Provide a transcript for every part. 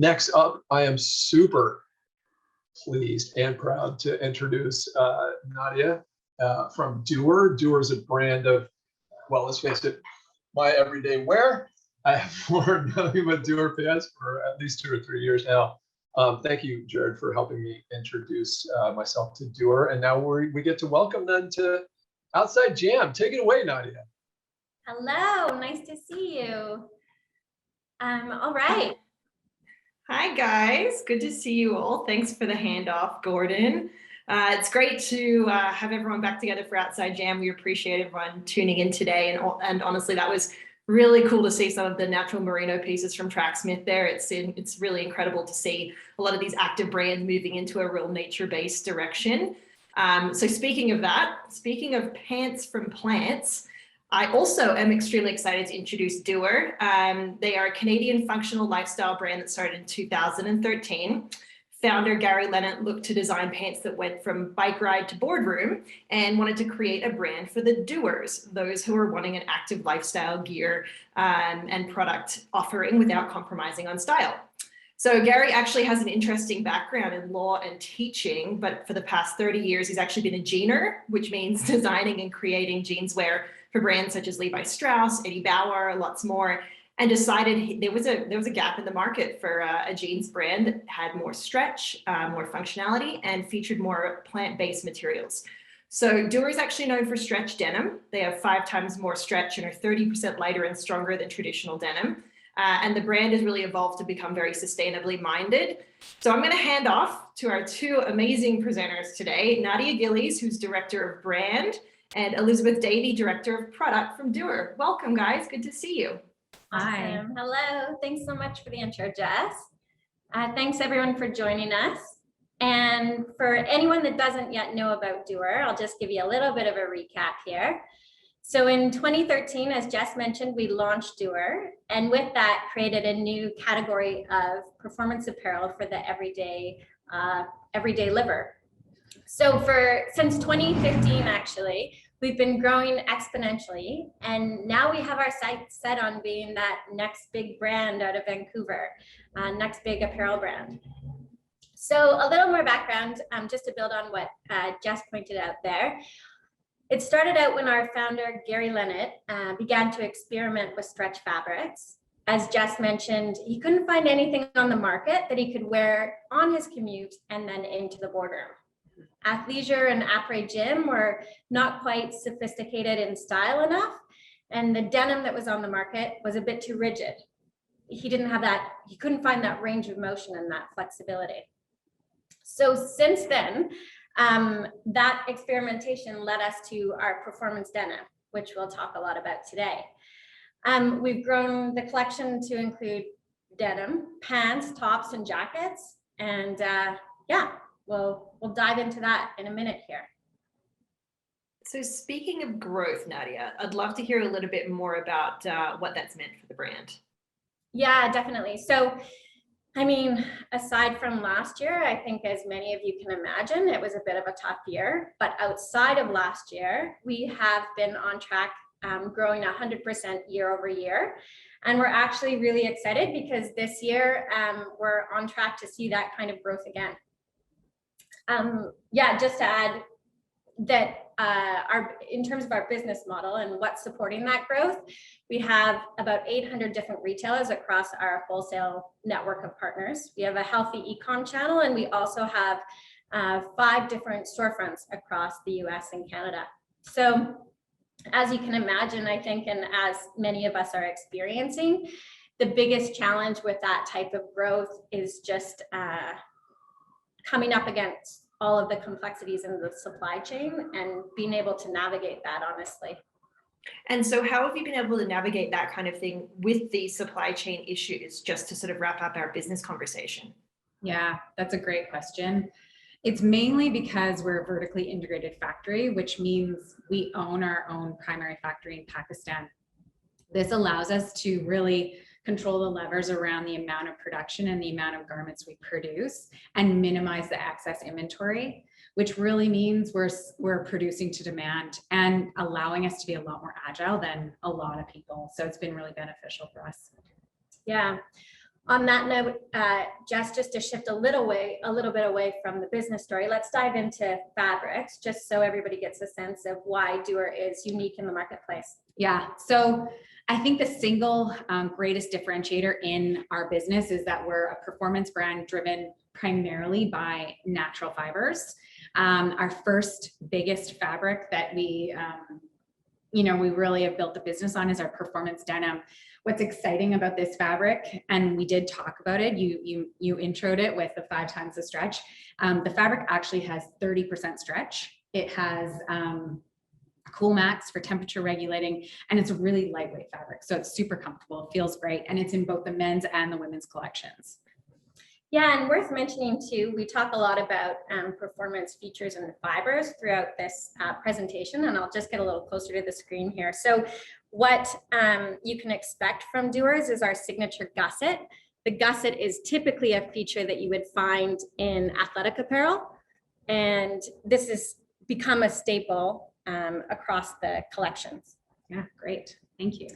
Next up, I am super pleased and proud to introduce Nadia from Duer. Duer is a brand of, well, let's face it, my everyday wear. I have worn nothing but Duer pants for at least 2 or 3 years now. Thank you, Jared, for helping me introduce myself to Duer. And now we get to welcome them to Outside Jam. Take it away, Nadia. Hello, nice to see you. All right. Hi, guys. Good to see you all. Thanks for the handoff, Gordon. It's great to have everyone back together for Outside Jam. We appreciate everyone tuning in today. And honestly, that was really cool to see some of the natural merino pieces from Tracksmith there. It's really incredible to see a lot of these active brands moving into a real nature-based direction. So speaking of that, speaking of pants from plants, I also am extremely excited to introduce Duer. They are a Canadian functional lifestyle brand that started in 2013. Founder Gary Leonard looked to design pants that went from bike ride to boardroom and wanted to create a brand for the doers, those who are wanting an active lifestyle gear and product offering without compromising on style. So Gary actually has an interesting background in law and teaching, but for the past 30 years, he's actually been a jeaner, which means designing and creating jeanswear for brands such as Levi Strauss, Eddie Bauer, lots more, and decided there was a gap in the market for a jeans brand that had more stretch, more functionality, and featured more plant-based materials. So Duer is actually known for stretch denim. They have 5 times more stretch and are 30% lighter and stronger than traditional denim. And the brand has really evolved to become very sustainably minded. So I'm going to hand off to our 2 amazing presenters today, Nadia Gillies, who's Director of Brand, and Elizabeth Davey, Director of Product from Duer. Welcome, guys. Good to see you. Hi. Awesome. Hello. Thanks so much for the intro, Jess. Thanks, everyone, for joining us. And for anyone that doesn't yet know about Duer, I'll just give you a little bit of a recap here. So in 2013, as Jess mentioned, we launched Duer, and with that created a new category of performance apparel for the everyday liver. So since 2015, actually, we've been growing exponentially, and now we have our sights set on being that next big brand out of Vancouver, next big apparel brand. So a little more background, just to build on what Jess pointed out there. It started out when our founder, Gary Leonard, began to experiment with stretch fabrics. As Jess mentioned, he couldn't find anything on the market that he could wear on his commute and then into the boardroom. Athleisure and après-gym were not quite sophisticated in style enough, and the denim that was on the market was a bit too rigid. He couldn't find that range of motion and that flexibility. So since then, that experimentation led us to our performance denim, which we'll talk a lot about today. We've grown the collection to include denim, pants, tops, and jackets, and we'll dive into that in a minute here. So speaking of growth, Nadia, I'd love to hear a little bit more about what that's meant for the brand. Yeah, definitely. So, I mean, aside from last year, I think as many of you can imagine, it was a bit of a tough year. But outside of last year, we have been on track, growing 100% year over year. And we're actually really excited because this year we're on track to see that kind of growth again. Just to add that in terms of our business model and what's supporting that growth, we have about 800 different retailers across our wholesale network of partners. We have a healthy e-com channel, and we also have 5 different storefronts across the US and Canada. So as you can imagine, I think, and as many of us are experiencing, the biggest challenge with that type of growth is just coming up against all of the complexities in the supply chain and being able to navigate that, honestly. And so how have you been able to navigate that kind of thing with the supply chain issues, just to sort of wrap up our business conversation? Yeah, that's a great question. It's mainly because we're a vertically integrated factory, which means we own our own primary factory in Pakistan. This allows us to really control the levers around the amount of production and the amount of garments we produce and minimize the excess inventory, which really means we're producing to demand and allowing us to be a lot more agile than a lot of people. So it's been really beneficial for us. Yeah. On that note, Jess, just to shift a little bit away from the business story, let's dive into fabrics, just so everybody gets a sense of why Duer is unique in the marketplace. Yeah, so I think the single greatest differentiator in our business is that we're a performance brand driven primarily by natural fibers. Our first biggest fabric that we really have built the business on is our performance denim. What's exciting about this fabric, and we did talk about it, you introed it with the 5 times the stretch. The fabric actually has 30% stretch. It has Cool Max for temperature regulating, and it's a really lightweight fabric. So it's super comfortable, it feels great, and it's in both the men's and the women's collections. Yeah, and worth mentioning too, we talk a lot about performance features and fibers throughout this presentation, and I'll just get a little closer to the screen here. So what you can expect from Duers is our signature gusset. The gusset is typically a feature that you would find in athletic apparel, and this has become a staple across the collections. Yeah, great, thank you.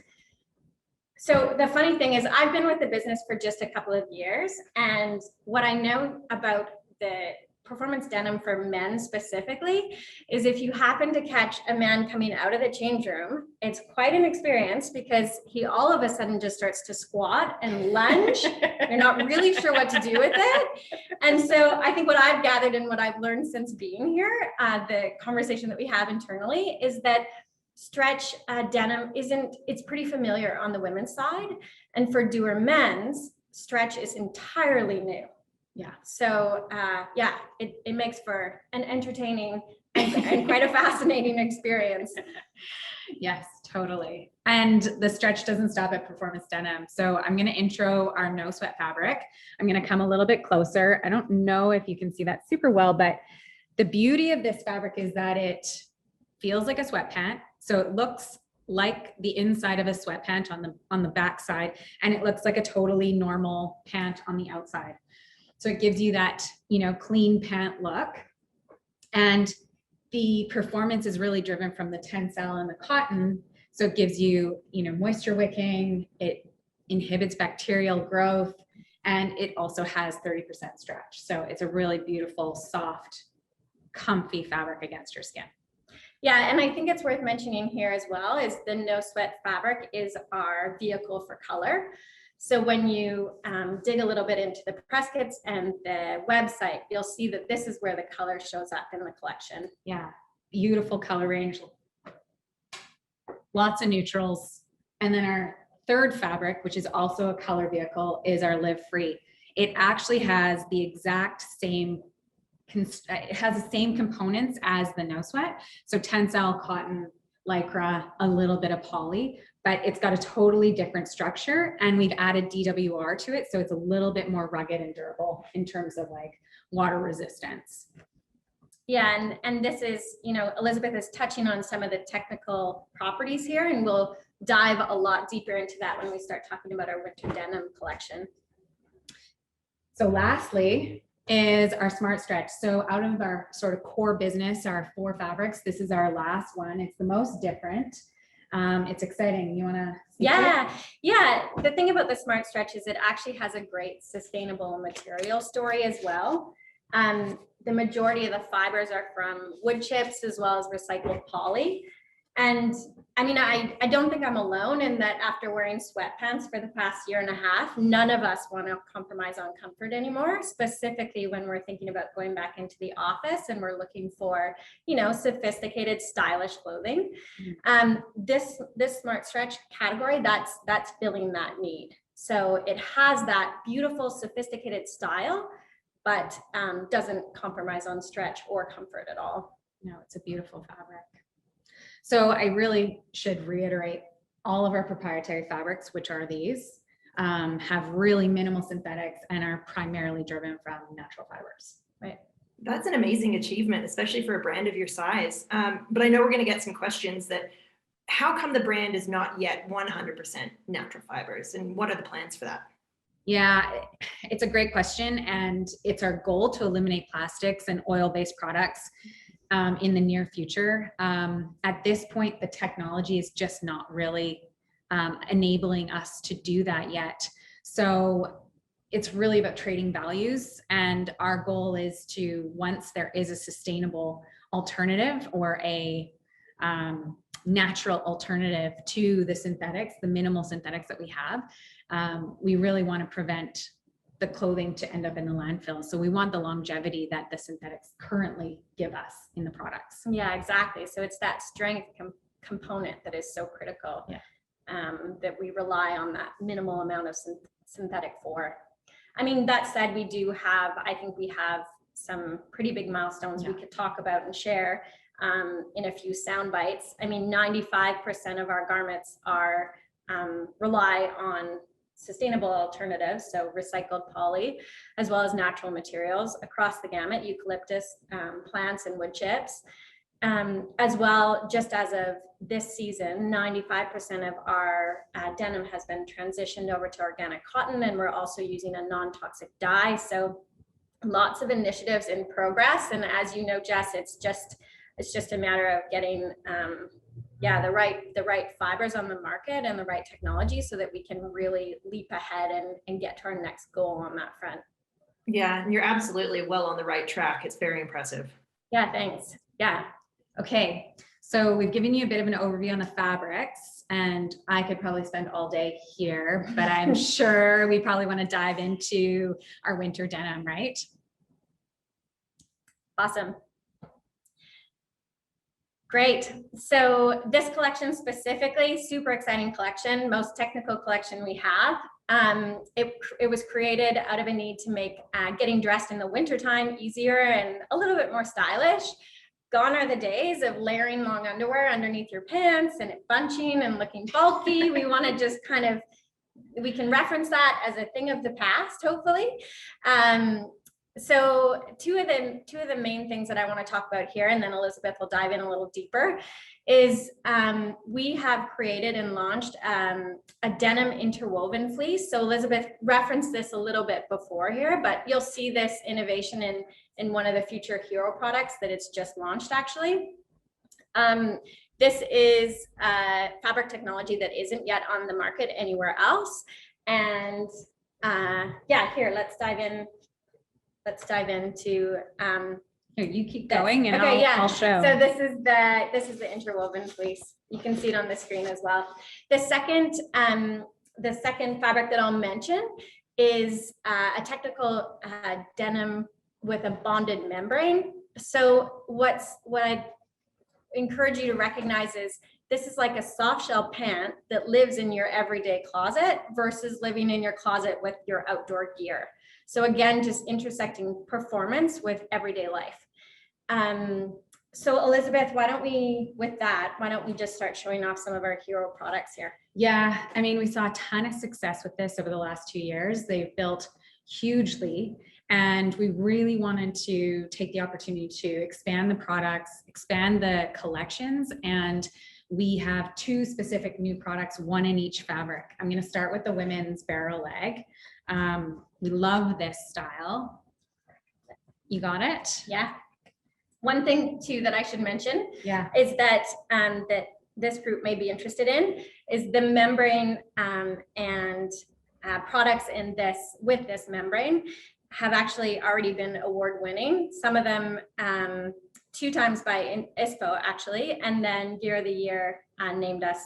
So the funny thing is I've been with the business for just a couple of years, and what I know about the performance denim for men specifically is if you happen to catch a man coming out of the change room, it's quite an experience because he all of a sudden just starts to squat and lunge. You're not really sure what to do with it. And so I think what I've gathered and what I've learned since being here, the conversation that we have internally is that stretch denim it's pretty familiar on the women's side. And for Duer men's, stretch is entirely new. Yeah. So yeah, it makes for an entertaining and quite a fascinating experience. Yes, totally. And the stretch doesn't stop at performance denim. So I'm going to intro our no sweat fabric. I'm going to come a little bit closer. I don't know if you can see that super well, but the beauty of this fabric is that it feels like a sweat pant. So it looks like the inside of a sweat pant on the back side, and it looks like a totally normal pant on the outside. So it gives you that, clean pant look. And the performance is really driven from the tensile and the cotton. So it gives you, moisture wicking, it inhibits bacterial growth, and it also has 30% stretch. So it's a really beautiful, soft, comfy fabric against your skin. Yeah, and I think it's worth mentioning here as well is the no sweat fabric is our vehicle for color. So when you dig a little bit into the press kits and the website, you'll see that this is where the color shows up in the collection. Yeah, beautiful color range, lots of neutrals. And then our third fabric, which is also a color vehicle, is our Live Free. It actually has the exact same it has the same components as the no sweat. So tensile, cotton, lycra, a little bit of poly, but it's got a totally different structure, and we've added DWR to it. So it's a little bit more rugged and durable in terms of like water resistance. Yeah, and this is, Elizabeth is touching on some of the technical properties here, and we'll dive a lot deeper into that when we start talking about our winter denim collection. So lastly, is our Smart Stretch. So out of our sort of core business, our 4 fabrics, this is our last one. It's the most different. It's exciting. You want to? Yeah. The thing about the Smart Stretch is it actually has a great sustainable material story as well. The majority of the fibers are from wood chips as well as recycled poly. And I mean, I don't think I'm alone in that after wearing sweatpants for the past year and a half, none of us want to compromise on comfort anymore, specifically when we're thinking about going back into the office and we're looking for, sophisticated, stylish clothing. This Smart Stretch category, that's filling that need. So it has that beautiful, sophisticated style, but doesn't compromise on stretch or comfort at all. No, it's a beautiful fabric. So I really should reiterate all of our proprietary fabrics, which are these, have really minimal synthetics and are primarily driven from natural fibers. Right. That's an amazing achievement, especially for a brand of your size. But I know we're going to get some questions that how come the brand is not yet 100% natural fibers, and what are the plans for that? Yeah, it's a great question, and it's our goal to eliminate plastics and oil-based products in the near future. At this point, the technology is just not really enabling us to do that yet. So it's really about trading values. And our goal is to, once there is a sustainable alternative or a natural alternative to the synthetics, the minimal synthetics that we have, we really want to prevent the clothing to end up in the landfill. So we want the longevity that the synthetics currently give us in the products. Yeah, exactly. So it's that strength component that is so critical, that we rely on that minimal amount of synthetic for. I mean, that said, I think we have some pretty big milestones we could talk about and share in a few sound bites. I mean, 95% of our garments are rely on sustainable alternatives, so recycled poly, as well as natural materials across the gamut, eucalyptus plants and wood chips. As well, just as of this season, 95% of our denim has been transitioned over to organic cotton, and we're also using a non-toxic dye. So lots of initiatives in progress. And as you know, Jess, it's just a matter of getting the right fibers on the market and the right technology so that we can really leap ahead and get to our next goal on that front. Yeah, and you're absolutely well on the right track. It's very impressive. Yeah, thanks. Yeah. Okay, so we've given you a bit of an overview on the fabrics, and I could probably spend all day here, but I'm sure we probably want to dive into our winter denim, right? Awesome. Great. So this collection specifically, super exciting collection, most technical collection we have. It was created out of a need to make getting dressed in the wintertime easier and a little bit more stylish. Gone are the days of layering long underwear underneath your pants and it bunching and looking bulky. We want to just we can reference that as a thing of the past, hopefully. So two of the main things that I want to talk about here, and then Elizabeth will dive in a little deeper, is we have created and launched a denim interwoven fleece. So Elizabeth referenced this a little bit before here, but you'll see this innovation in one of the future hero products that it's just launched actually. This is fabric technology that isn't yet on the market anywhere else. And here, let's dive in. Let's dive into. Here, you keep going and okay, I'll show. So this is the interwoven fleece. You can see it on the screen as well. The second fabric that I'll mention is a technical denim with a bonded membrane. So what I encourage you to recognize is this is like a soft shell pant that lives in your everyday closet versus living in your closet with your outdoor gear. So again, just intersecting performance with everyday life. So Elizabeth, why don't we just start showing off some of our hero products here? Yeah, I mean, we saw a ton of success with this over the last 2 years. They've built hugely, and we really wanted to take the opportunity to expand the products, expand the collections, and we have 2 specific new products, one in each fabric. I'm going to start with the women's barrel leg. We love this style. You got it? Yeah. One thing too that I should mention is that that this group may be interested in is the membrane and products in with this membrane have actually already been award winning. Some of them 2 times by ISPO actually, and then Gear of the Year named us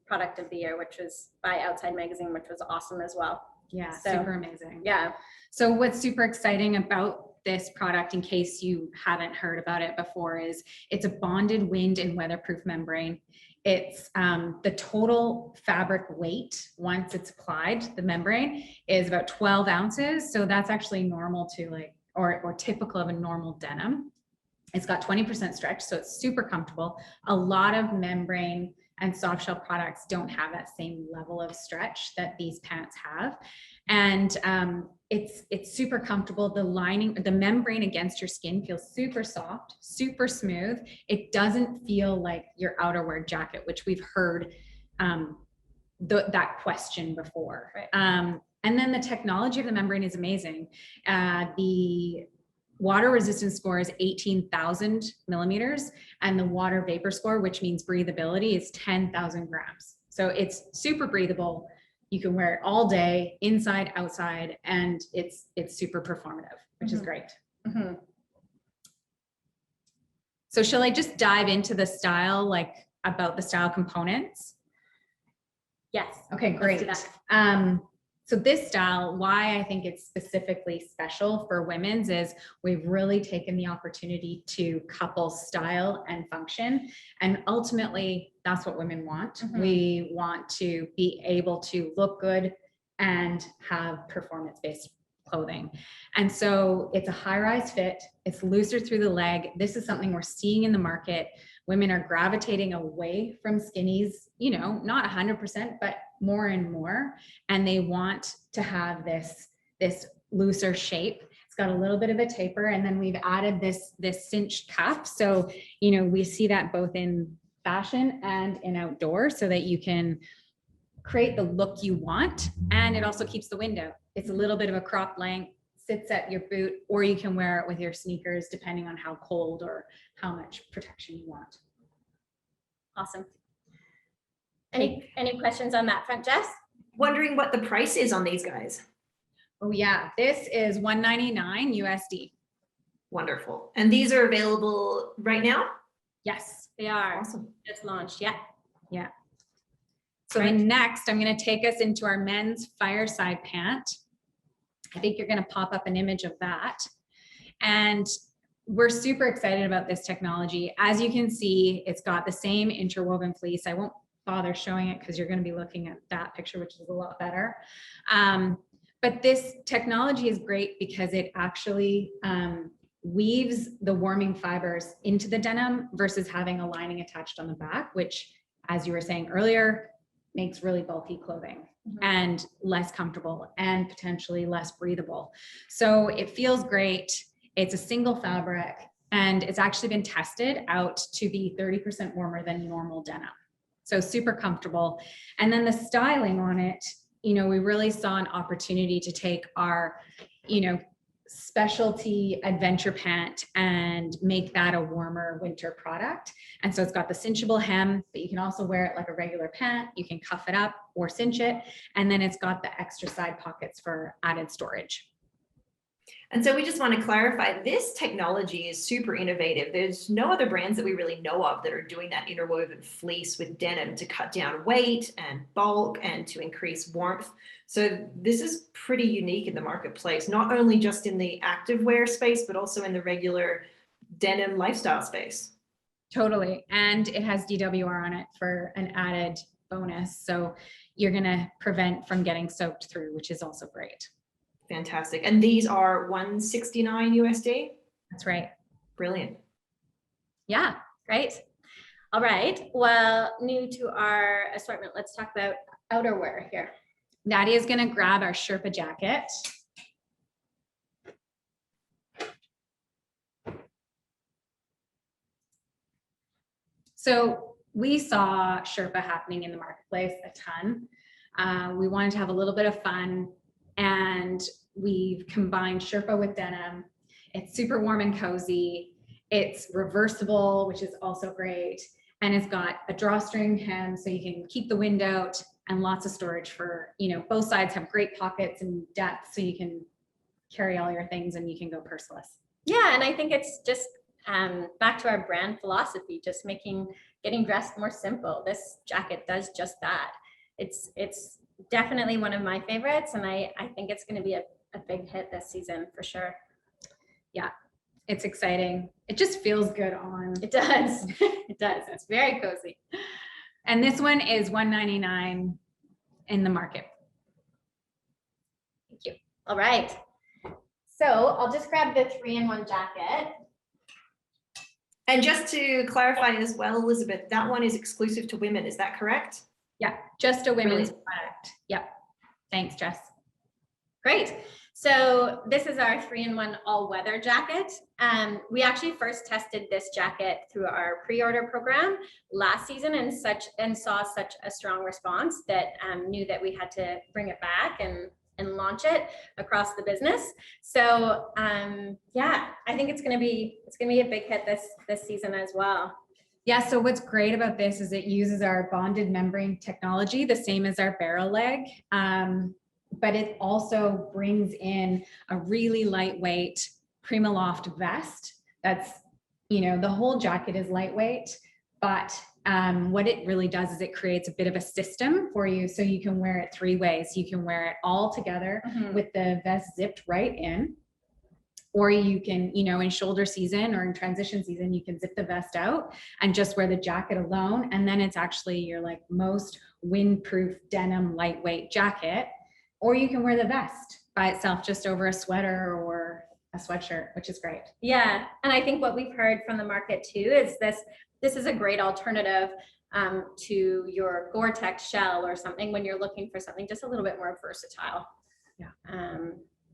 Product of the Year, which was by Outside Magazine, which was awesome as well. Yeah, so, super amazing. Yeah. So what's super exciting about this product, in case you haven't heard about it before, is it's a bonded wind and weatherproof membrane. It's the total fabric weight once it's applied, the membrane, is about 12 ounces. So that's actually normal to or typical of a normal denim. It's got 20% stretch, so it's super comfortable. A lot of membrane and soft shell products don't have that same level of stretch that these pants have. And it's super comfortable. The lining, the membrane against your skin feels super soft, super smooth. It doesn't feel like your outerwear jacket, which we've heard that question before. Right. And then the technology of the membrane is amazing. The water resistance score is 18,000 millimeters, and the water vapor score, which means breathability, is 10,000 grams. So it's super breathable, You can wear it all day, inside, outside, and it's super performative, which is great. Mhm. So shall I just dive into the style, like about the style components? Yes. Okay, Let's great. do that. So this style, why I think it's specifically special for women's is we've really taken the opportunity to couple style and function. And ultimately, that's what women want. Mhm. We want to be able to look good and have performance-based clothing. And so it's a high-rise fit. It's looser through the leg. This is something we're seeing in the market. Women are gravitating away from skinnies, you know, not 100%, but more and more. And they want to have this looser shape. It's got a little bit of a taper, and then we've added this cinched cuff. So, you know, we see that both in fashion and in outdoor, so that you can create the look you want. And it also keeps the wind out. It's a little bit of a crop length, sits at your boot, or you can wear it with your sneakers, depending on how cold or how much protection you want. Awesome. Any questions on that front, Jess? Wondering what the price is on these guys. Oh yeah, this is $199 USD. Wonderful. And these are available right now? Yes. They are Awesome. just launched. Yeah. Yeah. So then next, I'm going to take us into our men's fireside pant. I think you're going to pop up an image of that. And we're super excited about this technology. As you can see, it's got the same interwoven fleece. I won't bother showing it because you're going to be looking at that picture, which is a lot better. But this technology is great because it actually weaves the warming fibers into the denim versus having a lining attached on the back, which, as you were saying earlier, makes really bulky clothing and less comfortable and potentially less breathable. So it feels great. It's a single fabric, and it's actually been tested out to be 30% warmer than normal denim. So super comfortable. And then the styling on it, you know, we really saw an opportunity to take our, you know, specialty adventure pant and make that a warmer winter product. And so it's got the cinchable hem, but you can also wear it like a regular pant. You can cuff it up or cinch it. And then it's got the extra side pockets for added storage. And so we just want to clarify, this technology is super innovative. There's no other brands that we really know of that are doing that interwoven fleece with denim to cut down weight and bulk and to increase warmth. So this is pretty unique in the marketplace, not only just in the activewear space, but also in the regular denim lifestyle space. Totally. And it has DWR on it for an added bonus. So you're going to prevent from getting soaked through, which is also great. Fantastic. And these are $169 USD? That's right. Brilliant. Yeah, great. All right. Well, new to our assortment, let's talk about outerwear here. Nadia is going to grab our Sherpa jacket. So we saw Sherpa happening in the marketplace a ton. We wanted to have a little bit of fun, and we've combined Sherpa with denim. It's super warm and cozy. It's reversible, which is also great. And it's got a drawstring hem so you can keep the wind out, and lots of storage for, you know, both sides have great pockets and depth so you can carry all your things and you can go purseless. Yeah, and I think it's just back to our brand philosophy, just getting dressed more simple. This jacket does just that. It's definitely one of my favorites, and I think it's going to be a big hit this season for sure. Yeah, it's exciting. It just feels good on. It does. It does. It's very cozy. And this one is $199 in the market. Thank you. All right. So I'll just grab the 3-in-1 jacket. And just to clarify as well, Elizabeth, that one is exclusive to women. Is that correct? Yeah, just a women's Brilliant. product. Yep. Thanks, Jess. Great. So this is our 3-in-1 all-weather jacket. We actually first tested this jacket through our pre-order program last season and saw such a strong response that knew that we had to bring it back and launch it across the business. So yeah, I think it's gonna be a big hit this season as well. Yeah, so what's great about this is it uses our bonded membrane technology, the same as our barrel leg, but it also brings in a really lightweight Primaloft vest. That's, the whole jacket is lightweight, but what it really does is it creates a bit of a system for you, so you can wear it 3 ways. You can wear it all together with the vest zipped right in. Or you can, in shoulder season or in transition season, you can zip the vest out and just wear the jacket alone. And then it's actually your like most windproof denim lightweight jacket. Or you can wear the vest by itself just over a sweater or a sweatshirt, which is great. Yeah, and I think what we've heard from the market too is this is a great alternative to your Gore-Tex shell or something when you're looking for something just a little bit more versatile. Yeah.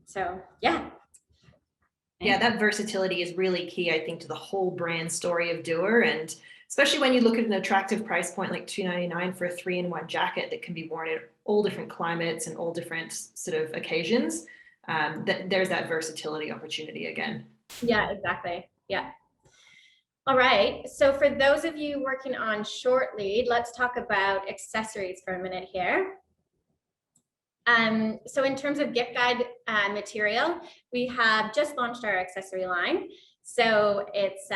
So yeah. Yeah, that versatility is really key, I think, to the whole brand story of Duer. And especially when you look at an attractive price point like $2.99 for a 3-in-1 jacket that can be worn in all different climates and all different sort of occasions, there's that versatility opportunity again. Yeah, exactly. Yeah. All right. So for those of you working on short lead, let's talk about accessories for a minute here. So in terms of gift guide material, we have just launched our accessory line. So it's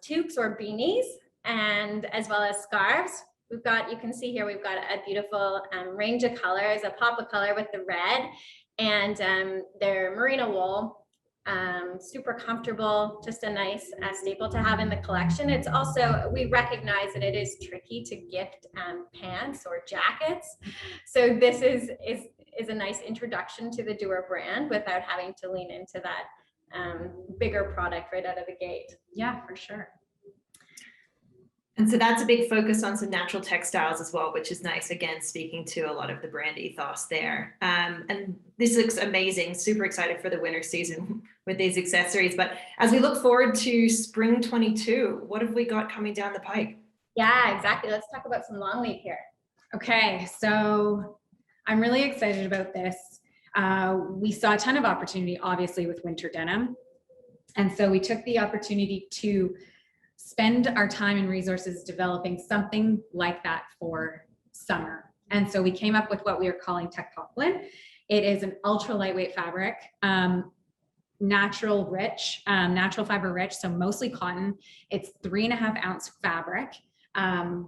toques or beanies, and as well as scarves. You can see here, we've got a beautiful range of colors, a pop of color with the red, and they're merino wool, super comfortable, just a nice staple to have in the collection. It's also, we recognize that it is tricky to gift pants or jackets. So this is a nice introduction to the Duer brand without having to lean into that bigger product right out of the gate. Yeah, for sure. And so that's a big focus on some natural textiles as well, which is nice. Again, speaking to a lot of the brand ethos there. And this looks amazing. Super excited for the winter season with these accessories. But as we look forward to spring 22, what have we got coming down the pike? Yeah, exactly. Let's talk about some long lead here. Okay, so I'm really excited about this. We saw a ton of opportunity, obviously, with winter denim. And so we took the opportunity to spend our time and resources developing something like that for summer. And so we came up with what we are calling Tech Poplin. It is an ultra lightweight fabric, natural fiber rich, so mostly cotton. It's 3.5 ounce fabric.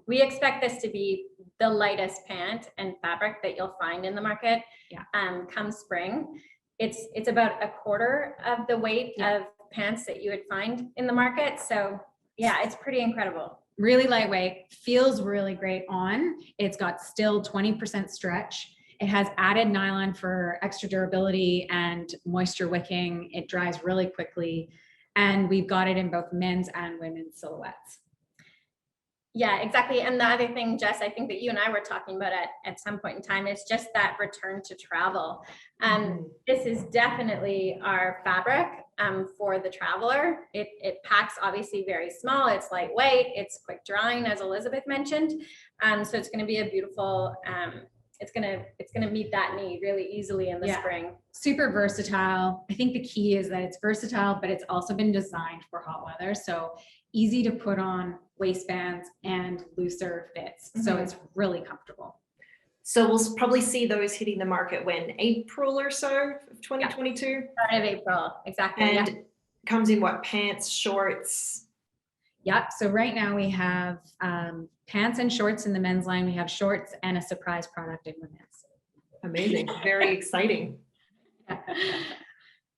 We expect this to be the lightest pant and fabric that you'll find in the market come spring. It's about a quarter of the weight of pants that you would find in the market. So yeah, it's pretty incredible. Really lightweight, feels really great on. It's got still 20% stretch. It has added nylon for extra durability and moisture wicking. It dries really quickly. And we've got it in both men's and women's silhouettes. Yeah, exactly. And the other thing, Jess, I think that you and I were talking about at some point in time is just that return to travel. This is definitely our fabric for the traveler. It packs obviously very small. It's lightweight. It's quick drying, as Elizabeth mentioned. So it's going to be a beautiful. It's gonna meet that need really easily in the spring. Super versatile. I think the key is that it's versatile, but it's also been designed for hot weather. So easy to put on waistbands and looser fits. So it's really comfortable. So we'll probably see those hitting the market when April or so of 2022? Start of April, exactly. And comes in what, pants, shorts? Yep. So right now we have pants and shorts in the men's line. We have shorts and a surprise product in women's. Amazing. Very exciting.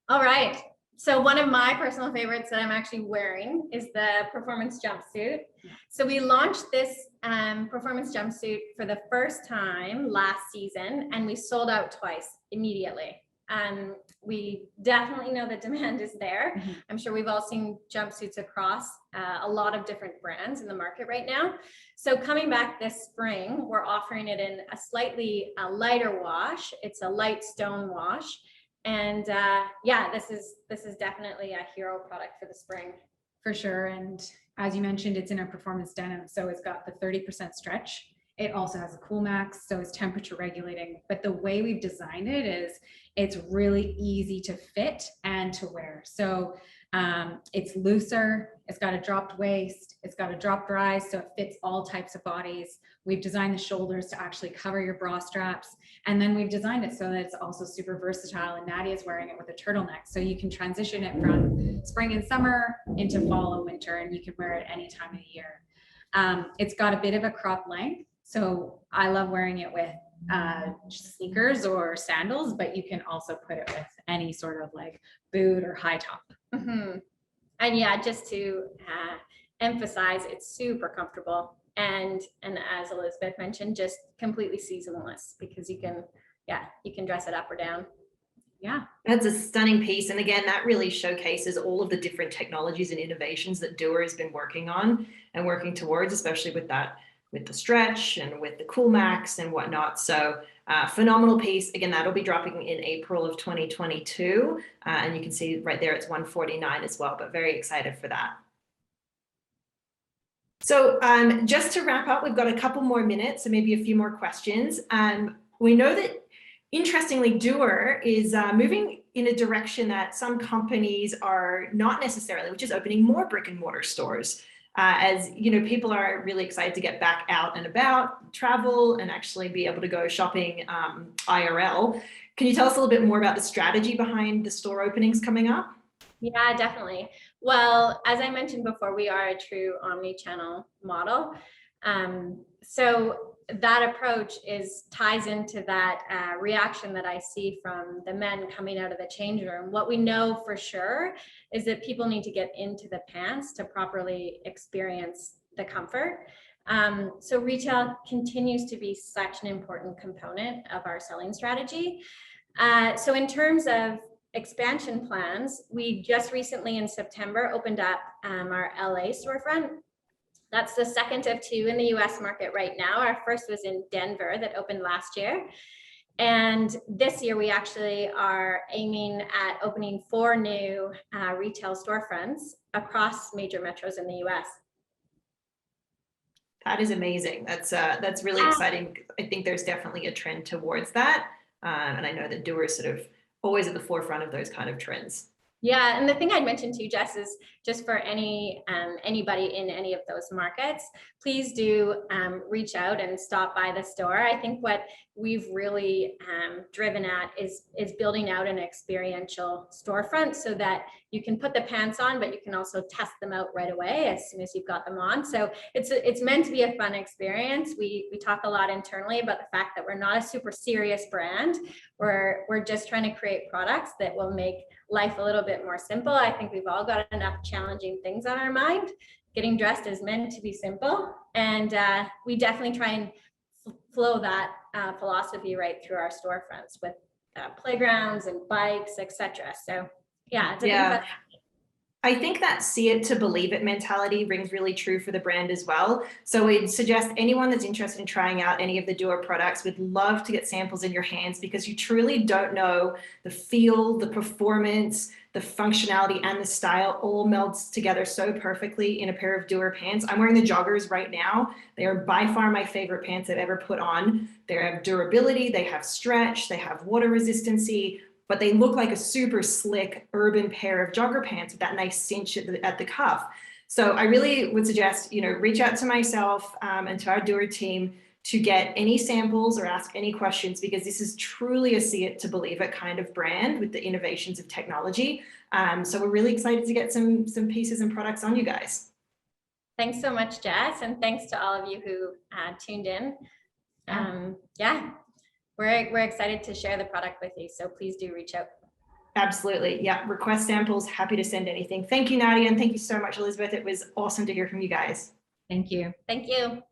All right. So one of my personal favorites that I'm actually wearing is the performance jumpsuit. So we launched this performance jumpsuit for the first time last season, and we sold out twice immediately. We definitely know the demand is there. I'm sure we've all seen jumpsuits across a lot of different brands in the market right now. So coming back this spring, we're offering it in a slightly lighter wash. It's a light stone wash. And this is definitely a hero product for the spring. For sure. And as you mentioned, it's in a performance denim. So it's got the 30% stretch It also has a cool max, so it's temperature regulating. But the way we've designed it is it's really easy to fit and to wear. So it's looser, it's got a dropped waist, it's got a dropped rise, so it fits all types of bodies. We've designed the shoulders to actually cover your bra straps. And then we've designed it so that it's also super versatile. And Nadia's wearing it with a turtleneck. So you can transition it from spring and summer into fall and winter, and you can wear it any time of the year. It's got a bit of a crop length. So I love wearing it with sneakers or sandals, but you can also put it with any sort of like boot or high top. Mm-hmm. And yeah, just to emphasize, it's super comfortable. And as Elizabeth mentioned, just completely seasonless because you can dress it up or down. Yeah. That's a stunning piece. And again, that really showcases all of the different technologies and innovations that Duer has been working on and working towards, especially with the stretch and with the cool max and whatnot. So phenomenal piece. Again, that'll be dropping in April of 2022. And you can see right there, it's $149 as well, but very excited for that. So just to wrap up, we've got a couple more minutes, so maybe a few more questions. We know that, interestingly, Duer is moving in a direction that some companies are not necessarily, which is opening more brick and mortar stores. As you know, people are really excited to get back out and about, travel, and actually be able to go shopping IRL. Can you tell us a little bit more about the strategy behind the store openings coming up? Yeah, definitely. Well, as I mentioned before, we are a true omni-channel model. So that approach ties into that reaction that I see from the men coming out of the change room. What we know for sure is that people need to get into the pants to properly experience the comfort. So retail continues to be such an important component of our selling strategy. So in terms of expansion plans, we just recently in September opened up our LA storefront. That's the second of two in the US market right now. Our first was in Denver that opened last year. And this year we actually are aiming at opening 4 new retail storefronts across major metros in the US. That is amazing. That's really exciting. I think there's definitely a trend towards that. And I know that Duer is sort of always at the forefront of those kind of trends. Yeah, and the thing I'd mention too, Jess, is just for anybody in any of those markets, please do reach out and stop by the store. I think what we've really driven at is building out an experiential storefront so that you can put the pants on, but you can also test them out right away as soon as you've got them on. So it's meant to be a fun experience. We talk a lot internally about the fact that we're not a super serious brand. We're just trying to create products that will make life a little bit more simple. I think we've all got enough challenging things on our mind. Getting dressed is meant to be simple, and we definitely try and flow that philosophy right through our storefronts with playgrounds and bikes, etc. So yeah, it's I think that see it to believe it mentality rings really true for the brand as well. So we'd suggest anyone that's interested in trying out any of the Duer products, would love to get samples in your hands because you truly don't know the feel, the performance, the functionality, and the style all melds together so perfectly in a pair of Duer pants. I'm wearing the joggers right now. They are by far my favorite pants I've ever put on. They have durability, they have stretch, they have water resistancy, but they look like a super slick urban pair of jogger pants with that nice cinch at the cuff. So I really would suggest, reach out to myself and to our Duer team to get any samples or ask any questions, because this is truly a see it to believe it kind of brand with the innovations of technology. So we're really excited to get some pieces and products on you guys. Thanks so much, Jess, and thanks to all of you who tuned in. We're excited to share the product with you, so please do reach out. Absolutely. Yeah. Request samples. Happy to send anything. Thank you, Nadia. And thank you so much, Elizabeth. It was awesome to hear from you guys. Thank you. Thank you.